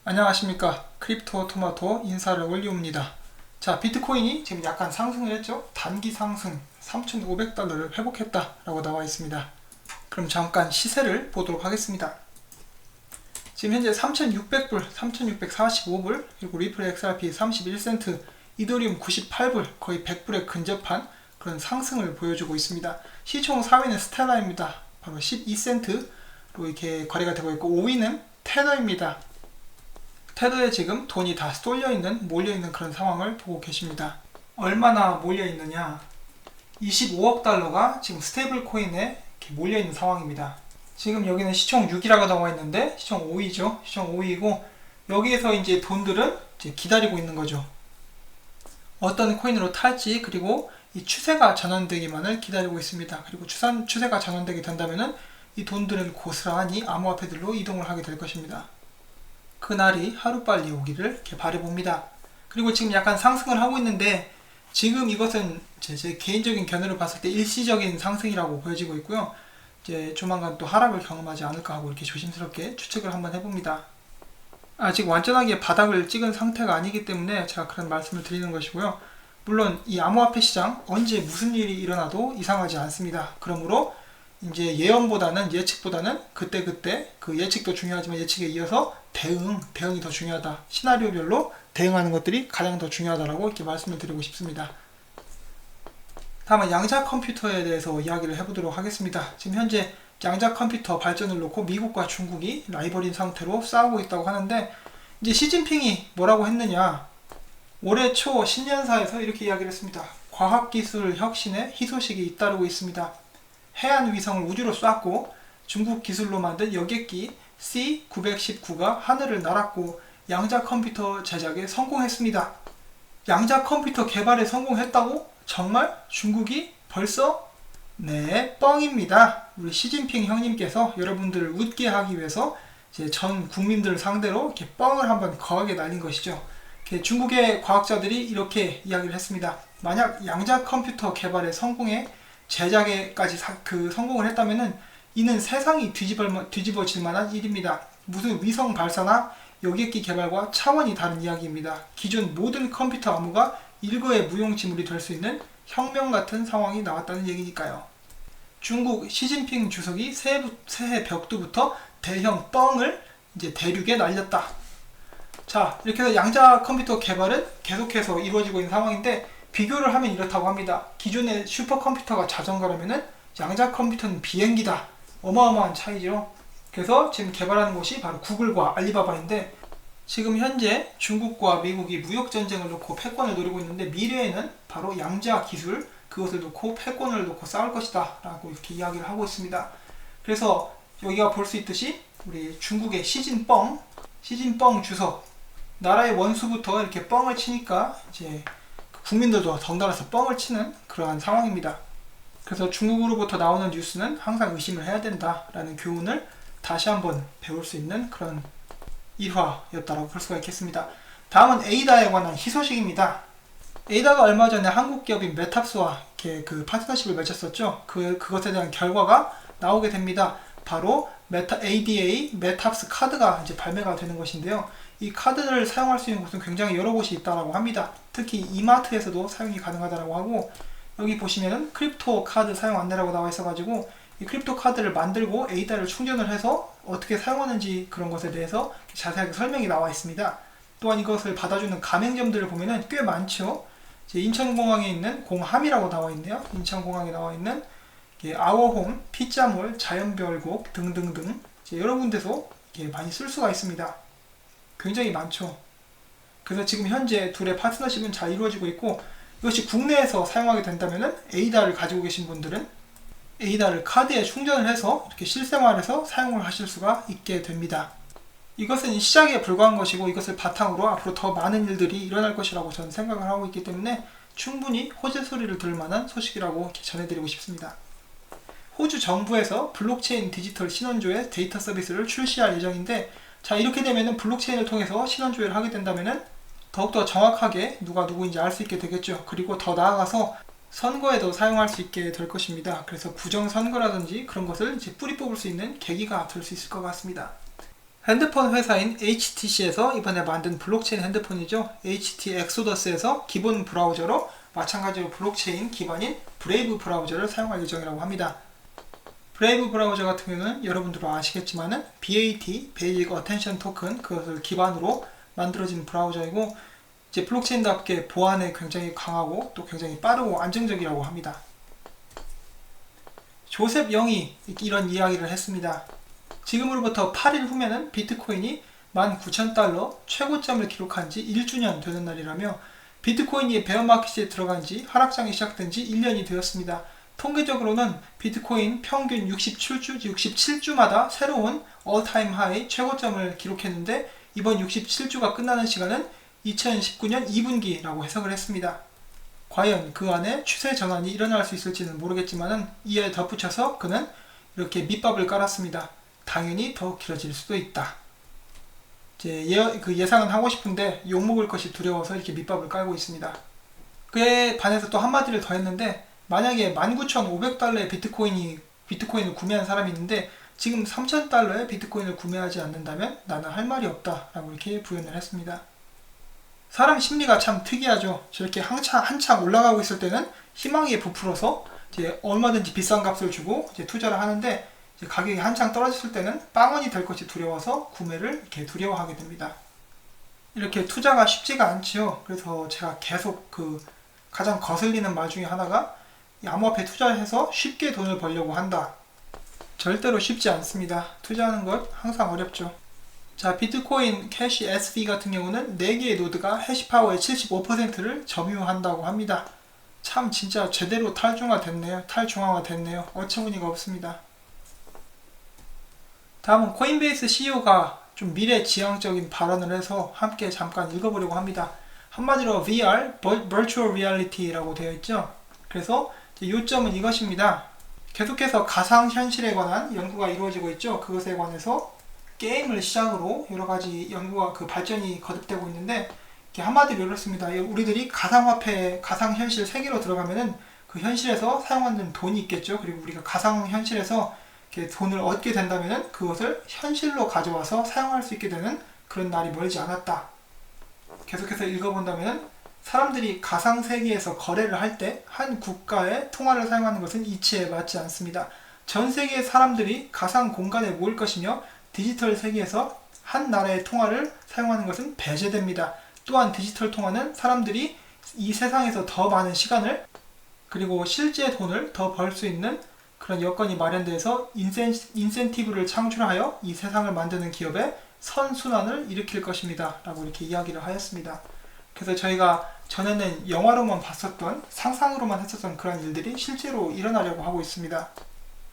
안녕하십니까. 크립토 토마토 인사를 올리옵니다. 자, 비트코인이 지금 약간 상승을 했죠. 단기 상승 3,500달러를 회복했다 라고 나와 있습니다. 그럼 잠깐 시세를 보도록 하겠습니다. 지금 현재 3,600불, 3,645불, 그리고 리플 XRP 31센트, 이더리움 98불, 거의 100불에 근접한 그런 상승을 보여주고 있습니다. 시총 4위는 스텔라입니다. 바로 12센트로 이렇게 거래가 되고 있고, 5위는 테더입니다. 테더에 지금 돈이 다 몰려있는 그런 상황을 보고 계십니다. 얼마나 몰려있느냐? 25억 달러가 지금 스테이블 코인에 이렇게 몰려있는 상황입니다. 지금 여기는 시총 6이라고 나와 있는데 시총 5이죠. 시총 5이고 여기에서 이제 돈들은 이제 기다리고 있는 거죠. 어떤 코인으로 탈지, 그리고 이 추세가 전환되기만을 기다리고 있습니다. 그리고 추세가 전환되게 된다면은 이 돈들은 고스란히 암호화폐들로 이동을 하게 될 것입니다. 그날이 하루빨리 오기를 이렇게 바라봅니다. 그리고 지금 약간 상승을 하고 있는데 지금 이것은 제 개인적인 견해로 봤을 때 일시적인 상승이라고 보여지고 있고요. 이제 조만간 또 하락을 경험하지 않을까 하고 이렇게 조심스럽게 추측을 한번 해봅니다. 아직 완전하게 바닥을 찍은 상태가 아니기 때문에 제가 그런 말씀을 드리는 것이고요. 물론 이 암호화폐 시장 언제 무슨 일이 일어나도 이상하지 않습니다. 그러므로 이제 예측보다는 그때 그 예측도 중요하지만 예측에 이어서 대응이 더 중요하다. 시나리오별로 대응하는 것들이 가장 더 중요하다라고 이렇게 말씀을 드리고 싶습니다. 다음은 양자 컴퓨터에 대해서 이야기를 해보도록 하겠습니다. 지금 현재 양자 컴퓨터 발전을 놓고 미국과 중국이 라이벌인 상태로 싸우고 있다고 하는데, 이제 시진핑이 뭐라고 했느냐? 올해 초 신년사에서 이렇게 이야기를 했습니다. 과학기술 혁신에 희소식이 잇따르고 있습니다. 해안 위성을 우주로 쐈고 중국 기술로 만든 여객기 C919가 하늘을 날았고 양자 컴퓨터 제작에 성공했습니다. 양자 컴퓨터 개발에 성공했다고? 정말? 중국이 벌써? 네, 뻥입니다. 우리 시진핑 형님께서 여러분들을 웃게 하기 위해서 이제 전 국민들을 상대로 이렇게 뻥을 한번 거하게 날린 것이죠. 중국의 과학자들이 이렇게 이야기를 했습니다. 만약 양자 컴퓨터 개발에 제작에까지 성공을 했다면은 이는 세상이 뒤집어질 만한 일입니다. 무슨 위성 발사나 여객기 개발과 차원이 다른 이야기입니다. 기존 모든 컴퓨터 암호가 일거에 무용지물이 될 수 있는 혁명 같은 상황이 나왔다는 얘기니까요. 중국 시진핑 주석이 새해 벽두부터 대형 뻥을 이제 대륙에 날렸다. 자, 이렇게 해서 양자 컴퓨터 개발은 계속해서 이루어지고 있는 상황인데, 비교를 하면 이렇다고 합니다. 기존의 슈퍼컴퓨터가 자전거라면은 양자 컴퓨터는 비행기다. 어마어마한 차이죠. 그래서 지금 개발하는 곳이 바로 구글과 알리바바인데, 지금 현재 중국과 미국이 무역 전쟁을 놓고 패권을 노리고 있는데, 미래에는 바로 양자 기술, 그것을 놓고 패권을 놓고 싸울 것이다 라고 이렇게 이야기를 하고 있습니다. 그래서 여기가 볼 수 있듯이 우리 중국의 시진뻥 주석, 나라의 원수부터 이렇게 뻥을 치니까 이제 국민들도 덩달아서 뻥을 치는 그러한 상황입니다. 그래서 중국으로부터 나오는 뉴스는 항상 의심을 해야 된다라는 교훈을 다시 한번 배울 수 있는 그런 일화였다고 볼 수가 있겠습니다. 다음은 에이다에 관한 희소식입니다. 에이다가 얼마 전에 한국 기업인 메탑스와 이렇게 그 파트너십을 맺었었죠. 그것에 대한 결과가 나오게 됩니다. 바로 ADA 메탑스 카드가 이제 발매가 되는 것인데요. 이 카드를 사용할 수 있는 곳은 굉장히 여러 곳이 있다고 합니다. 특히 이마트에서도 사용이 가능하다고 하고, 여기 보시면은 크립토 카드 사용 안내라고 나와 있어가지고 이 크립토 카드를 만들고 에이다를 충전을 해서 어떻게 사용하는지 그런 것에 대해서 자세하게 설명이 나와 있습니다. 또한 이것을 받아주는 가맹점들을 보면은 꽤 많죠. 인천공항에 있는 공함이라고 나와 있네요. 인천공항에 나와 있는 아워홈, 피자몰, 자연별곡 등등등 여러 군데서 많이 쓸 수가 있습니다. 굉장히 많죠. 그래서 지금 현재 둘의 파트너십은 잘 이루어지고 있고, 이것이 국내에서 사용하게 된다면 에이다를 가지고 계신 분들은 에이다를 카드에 충전을 해서 이렇게 실생활에서 사용을 하실 수가 있게 됩니다. 이것은 시작에 불과한 것이고, 이것을 바탕으로 앞으로 더 많은 일들이 일어날 것이라고 저는 생각을 하고 있기 때문에 충분히 호재 소리를 들을 만한 소식이라고 이렇게 전해드리고 싶습니다. 호주 정부에서 블록체인 디지털 신원조회 데이터 서비스를 출시할 예정인데, 자, 이렇게 되면은 블록체인을 통해서 신원조회를 하게 된다면은 더욱더 정확하게 누가 누구인지 알 수 있게 되겠죠. 그리고 더 나아가서 선거에도 사용할 수 있게 될 것입니다. 그래서 부정선거라든지 그런 것을 이제 뿌리 뽑을 수 있는 계기가 될 수 있을 것 같습니다. 핸드폰 회사인 HTC에서 이번에 만든 블록체인 핸드폰이죠. HT 엑소더스에서 기본 브라우저로 마찬가지로 블록체인 기반인 브레이브 브라우저를 사용할 예정이라고 합니다. 브레이브 브라우저 같은 경우는 여러분들도 아시겠지만은 BAT, 베이직 어텐션 토큰, 그것을 기반으로 만들어진 브라우저이고, 이제 블록체인답게 보안에 굉장히 강하고 또 굉장히 빠르고 안정적이라고 합니다. 조셉 영이 이런 이야기를 했습니다. 지금으로부터 8일 후면은 비트코인이 19,000달러 최고점을 기록한 지 1주년 되는 날이라며, 비트코인이 베어마켓에 들어간 지 하락장이 시작된 지 1년이 되었습니다. 통계적으로는 비트코인 평균 67주마다 새로운 all-time high 최고점을 기록했는데, 이번 67주가 끝나는 시간은 2019년 2분기라고 해석을 했습니다. 과연 그 안에 추세 전환이 일어날 수 있을지는 모르겠지만 이에 덧붙여서 그는 이렇게 밑밥을 깔았습니다. 당연히 더 길어질 수도 있다. 이제 예상은 하고 싶은데 욕먹을 것이 두려워서 이렇게 밑밥을 깔고 있습니다. 그에 반해서 또 한마디를 더 했는데, 만약에 19,500달러의 비트코인을 구매한 사람이 있는데 지금 3,000달러의 비트코인을 구매하지 않는다면 나는 할 말이 없다 라고 이렇게 부연을 했습니다. 사람 심리가 참 특이하죠. 저렇게 한창 올라가고 있을 때는 희망에 부풀어서 이제 얼마든지 비싼 값을 주고 이제 투자를 하는데, 이제 가격이 한창 떨어졌을 때는 빵원이 될 것이 두려워서 구매를 이렇게 두려워하게 됩니다. 이렇게 투자가 쉽지가 않지요. 그래서 제가 계속 가장 거슬리는 말 중에 하나가, 이 암호화폐 투자해서 쉽게 돈을 벌려고 한다. 절대로 쉽지 않습니다. 투자하는 것 항상 어렵죠. 자, 비트코인 캐시 SV 같은 경우는 4개의 노드가 해시파워의 75%를 점유한다고 합니다. 참 진짜 제대로 탈중화가 됐네요. 어처구니가 없습니다. 다음은 코인베이스 CEO가 좀 미래지향적인 발언을 해서 함께 잠깐 읽어보려고 합니다. 한마디로 VR, Virtual Reality라고 되어 있죠. 그래서 요점은 이것입니다. 계속해서 가상현실에 관한 연구가 이루어지고 있죠. 그것에 관해서 게임을 시작으로 여러가지 연구가 발전이 거듭되고 있는데, 한마디로 이렇습니다. 우리들이 가상화폐, 가상현실 세계로 들어가면은 그 현실에서 사용하는 돈이 있겠죠. 그리고 우리가 가상현실에서 돈을 얻게 된다면은 그것을 현실로 가져와서 사용할 수 있게 되는 그런 날이 멀지 않았다. 계속해서 읽어본다면은, 사람들이 가상세계에서 거래를 할 때 한 국가의 통화를 사용하는 것은 이치에 맞지 않습니다. 전 세계의 사람들이 가상 공간에 모일 것이며, 디지털 세계에서 한 나라의 통화를 사용하는 것은 배제됩니다. 또한 디지털 통화는 사람들이 이 세상에서 더 많은 시간을, 그리고 실제 돈을 더 벌 수 있는 그런 여건이 마련돼서 인센티브를 창출하여 이 세상을 만드는 기업의 선순환을 일으킬 것입니다 라고 이렇게 이야기를 하였습니다. 그래서 저희가 전에는 영화로만 봤었던, 상상으로만 했었던 그런 일들이 실제로 일어나려고 하고 있습니다.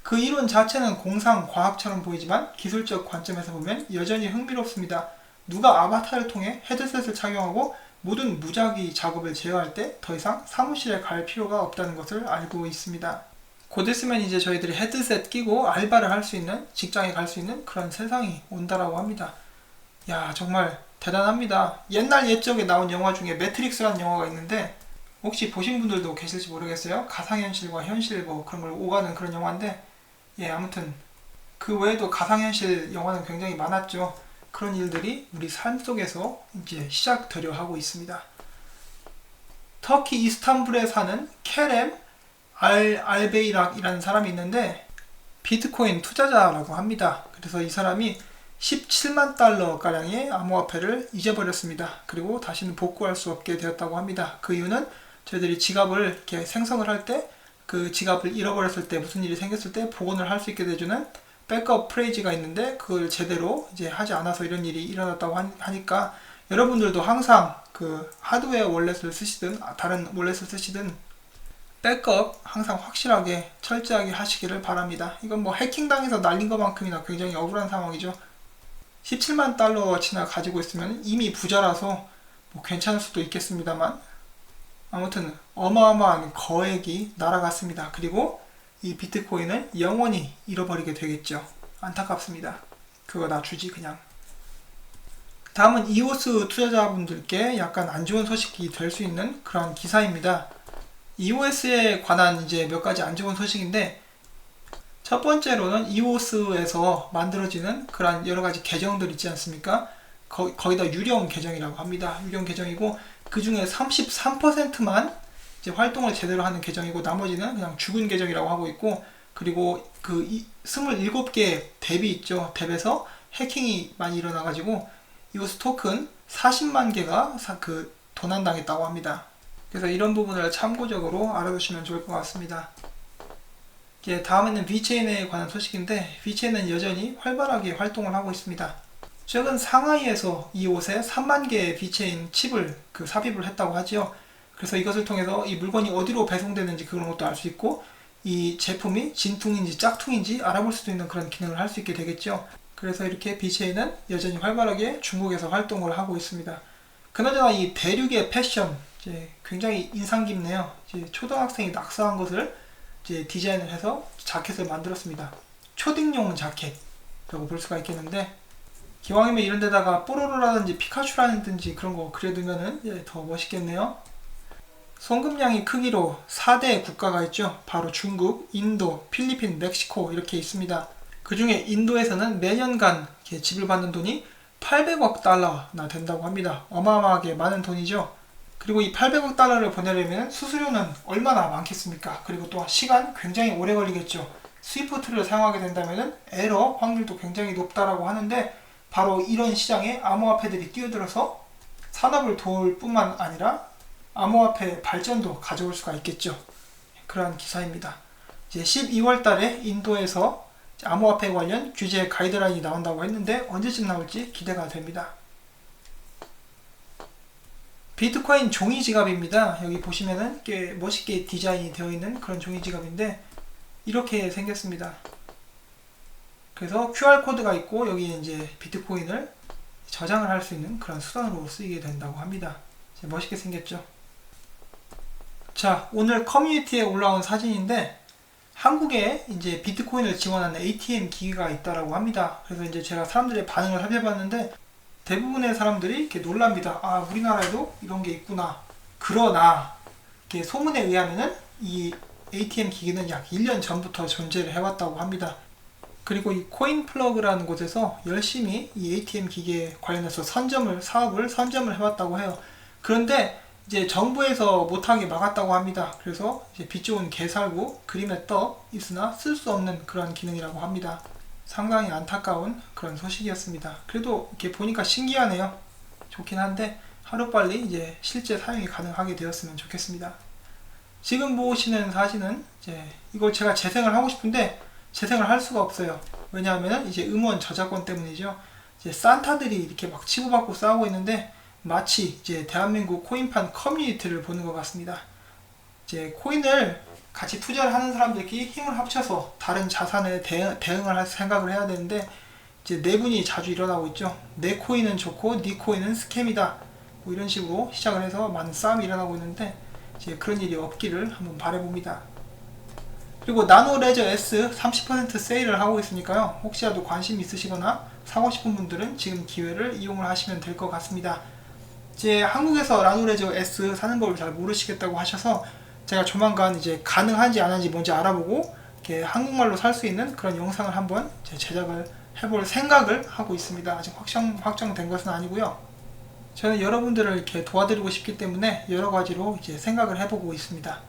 그 이론 자체는 공상과학처럼 보이지만 기술적 관점에서 보면 여전히 흥미롭습니다. 누가 아바타를 통해 헤드셋을 착용하고 모든 무작위 작업을 제어할 때 더 이상 사무실에 갈 필요가 없다는 것을 알고 있습니다. 곧 있으면 이제 저희들이 헤드셋 끼고 알바를 할 수 있는, 직장에 갈 수 있는 그런 세상이 온다라고 합니다. 야, 정말 대단합니다. 옛날 옛적에 나온 영화 중에 매트릭스라는 영화가 있는데, 혹시 보신 분들도 계실지 모르겠어요. 가상현실과 현실 그런 걸 오가는 그런 영화인데, 아무튼 그 외에도 가상현실 영화는 굉장히 많았죠. 그런 일들이 우리 삶 속에서 이제 시작되려 하고 있습니다. 터키 이스탄불에 사는 케렘 알베이락이라는 사람이 있는데, 비트코인 투자자라고 합니다. 그래서 이 사람이 17만 달러 가량의 암호화폐를 잊어버렸습니다. 그리고 다시는 복구할 수 없게 되었다고 합니다. 그 이유는 저희들이 지갑을 이렇게 생성을 할 때, 그 지갑을 잃어버렸을 때, 무슨 일이 생겼을 때 복원을 할 수 있게 해주는 백업 프레이즈가 있는데, 그걸 제대로 이제 하지 않아서 이런 일이 일어났다고 하니까, 여러분들도 항상 하드웨어 월렛을 쓰시든 다른 월렛을 쓰시든 백업 항상 확실하게 철저하게 하시기를 바랍니다. 이건 해킹당해서 날린 것만큼이나 굉장히 억울한 상황이죠. 17만 달러어치나 가지고 있으면 이미 부자라서 괜찮을 수도 있겠습니다만, 아무튼 어마어마한 거액이 날아갔습니다. 그리고 이 비트코인을 영원히 잃어버리게 되겠죠. 안타깝습니다. 그거 나 주지 그냥. 다음은 이오스 투자자분들께 약간 안 좋은 소식이 될 수 있는 그런 기사입니다. EOS에 관한 이제 몇 가지 안 좋은 소식인데, 첫 번째로는 이오스에서 만들어지는 그런 여러가지 계정들 있지 않습니까? 거의 다 유령 계정이라고 합니다. 유령 계정이고 그 중에 33%만 이제 활동을 제대로 하는 계정이고 나머지는 그냥 죽은 계정이라고 하고 있고, 그리고 그 27개 덱이 있죠. 덱에서 해킹이 많이 일어나가지고 이오스 토큰 40만 개가 도난당했다고 합니다. 그래서 이런 부분을 참고적으로 알아두시면 좋을 것 같습니다. 다음에는 VChain에 관한 소식인데, VChain은 여전히 활발하게 활동을 하고 있습니다. 최근 상하이에서 이 옷에 3만 개의 VChain 칩을 삽입을 했다고 하지요. 그래서 이것을 통해서 이 물건이 어디로 배송되는지 그런 것도 알 수 있고, 이 제품이 진퉁인지 짝퉁인지 알아볼 수도 있는 그런 기능을 할 수 있게 되겠죠. 그래서 이렇게 VChain은 여전히 활발하게 중국에서 활동을 하고 있습니다. 그나저나 이 대륙의 패션 굉장히 인상 깊네요. 초등학생이 낙서한 것을 디자인을 해서 자켓을 만들었습니다. 초딩용 자켓이라고 볼 수가 있겠는데, 기왕이면 이런 데다가 뽀로로라든지 피카츄라든지 그런 거 그려두면은 더 멋있겠네요. 송금량이 크기로 4대 국가가 있죠. 바로 중국, 인도, 필리핀, 멕시코 이렇게 있습니다. 그 중에 인도에서는 매년간 지불받는 돈이 800억 달러나 된다고 합니다. 어마어마하게 많은 돈이죠. 그리고 이 800억 달러를 보내려면 수수료는 얼마나 많겠습니까? 그리고 또 시간 굉장히 오래 걸리겠죠. 스위프트를 사용하게 된다면 에러 확률도 굉장히 높다라고 하는데, 바로 이런 시장에 암호화폐들이 뛰어들어서 산업을 도울 뿐만 아니라 암호화폐 발전도 가져올 수가 있겠죠. 그러한 기사입니다. 이제 12월 달에 인도에서 암호화폐 관련 규제 가이드라인이 나온다고 했는데 언제쯤 나올지 기대가 됩니다. 비트코인 종이 지갑입니다. 여기 보시면은 꽤 멋있게 디자인이 되어 있는 그런 종이 지갑인데 이렇게 생겼습니다. 그래서 QR코드가 있고 여기에 이제 비트코인을 저장을 할 수 있는 그런 수단으로 쓰이게 된다고 합니다. 멋있게 생겼죠. 자, 오늘 커뮤니티에 올라온 사진인데 한국에 이제 비트코인을 지원하는 ATM 기기가 있다라고 합니다. 그래서 이제 제가 사람들의 반응을 살펴봤는데 대부분의 사람들이 이렇게 놀랍니다. 아, 우리나라에도 이런 게 있구나. 그러나 이렇게 소문에 의하면은 이 ATM 기기는 약 1년 전부터 존재를 해왔다고 합니다. 그리고 이 코인플러그라는 곳에서 열심히 이 ATM 기기에 관련해서 사업을 선점을 해왔다고 해요. 그런데 이제 정부에서 못하게 막았다고 합니다. 그래서 이제 빛 좋은 개살구 그림에 떠 있으나 쓸 수 없는 그런 기능이라고 합니다. 상당히 안타까운 그런 소식이었습니다. 그래도 이렇게 보니까 신기하네요. 좋긴 한데 하루빨리 이제 실제 사용이 가능하게 되었으면 좋겠습니다. 지금 보시는 사진은 이걸 제가 재생을 하고 싶은데 재생을 할 수가 없어요. 왜냐하면 이제 음원 저작권 때문이죠. 이제 산타들이 이렇게 막 치고받고 싸우고 있는데 마치 이제 대한민국 코인판 커뮤니티를 보는 것 같습니다. 이제 코인을 같이 투자를 하는 사람들끼리 힘을 합쳐서 다른 자산에 대응을 할 생각을 해야 되는데 이제 내분이 자주 일어나고 있죠. 내 코인은 좋고 네 코인은 스캠이다. 뭐 이런 식으로 시작을 해서 많은 싸움이 일어나고 있는데 이제 그런 일이 없기를 한번 바라봅니다. 그리고 나노레저 S 30% 세일을 하고 있으니까요. 혹시라도 관심 있으시거나 사고 싶은 분들은 지금 기회를 이용을 하시면 될 것 같습니다. 이제 한국에서 나노레저 S 사는 법을 잘 모르시겠다고 하셔서 제가 조만간 이제 가능한지 안 한지 뭔지 알아보고 이렇게 한국말로 살 수 있는 그런 영상을 한번 제작을 해볼 생각을 하고 있습니다. 아직 확정된 것은 아니고요. 저는 여러분들을 이렇게 도와드리고 싶기 때문에 여러 가지로 이제 생각을 해보고 있습니다.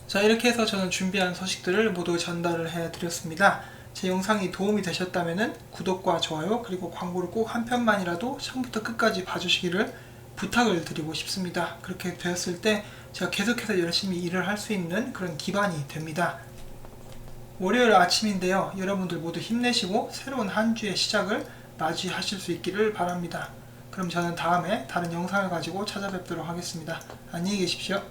자, 이렇게 해서 저는 준비한 소식들을 모두 전달을 해드렸습니다. 제 영상이 도움이 되셨다면 구독과 좋아요 그리고 광고를 꼭 한 편만이라도 처음부터 끝까지 봐주시기를 부탁을 드리고 싶습니다. 그렇게 되었을 때 제가 계속해서 열심히 일을 할 수 있는 그런 기반이 됩니다. 월요일 아침인데요. 여러분들 모두 힘내시고 새로운 한 주의 시작을 맞이하실 수 있기를 바랍니다. 그럼 저는 다음에 다른 영상을 가지고 찾아뵙도록 하겠습니다. 안녕히 계십시오.